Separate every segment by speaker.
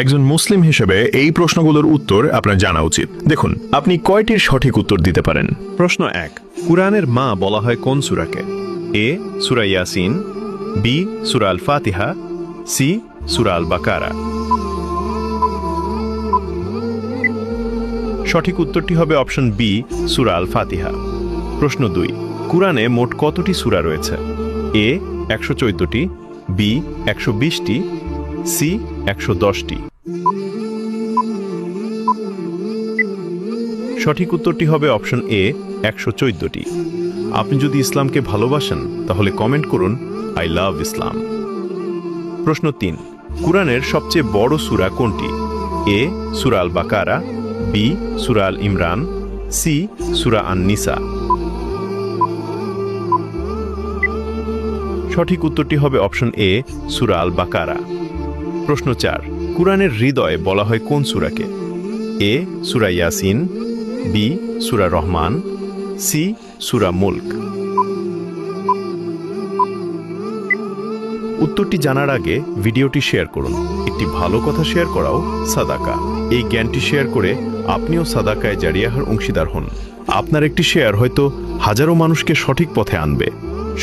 Speaker 1: একজন মুসলিম হিসেবে এই প্রশ্নগুলোর উত্তর আপনার জানা উচিত। দেখুন, আপনি কয়টির সঠিক উত্তর দিতে পারেন?
Speaker 2: প্রশ্ন 1, কুরআনের মা বলা হয় কোন সূরাকে? এ সূরা ইয়াসিন, বি সূরা আল ফাতিহা, সি সূরা আল বাকারা। সঠিক উত্তরটি হবে অপশন বি, সূরা আল ফাতিহা। প্রশ্ন 2, কুরআনে মোট কতটি সূরা রয়েছে? এ 114টি, বি 120টি, সি 110টি। সঠিক উত্তরটি হবে অপশন এ 114টি। আপনি যদি ইসলামকে ভালোবাসেন তাহলে কমেন্ট করুন আই লাভ ইসলাম। প্রশ্ন 3, কুরআনের সবচেয়ে বড় সূরা কোনটি? এ সূরা আল বাকারা, বি সূরা আল ইমরান, সি সূরা আন নিসা। সঠিক উত্তরটি হবে অপশন এ সূরা আল বাকারা। প্রশ্ন 4, কুরআনের হৃদয় বলা হয় কোন সূরাকে? এ সূরা ইয়াসিন, বি সূরা রহমান, সি সূরা মুলক। উত্তরটি জানার আগে ভিডিওটি শেয়ার করুন। একটি ভালো কথা শেয়ার করাও সাদাকা। এই জ্ঞানটি শেয়ার করে আপনিও সাদাকায় জারিয়াহার অংশীদার হন। আপনার একটি শেয়ার হয়তো হাজারো মানুষকে সঠিক পথে আনবে।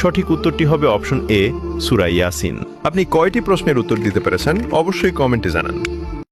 Speaker 2: সঠিক উত্তরটি হবে অপশন এ সূরা ইয়াসিন।
Speaker 3: আপনি কয়টি প্রশ্নের উত্তর দিতে পেরেছেন অবশ্যই কমেন্টে জানান।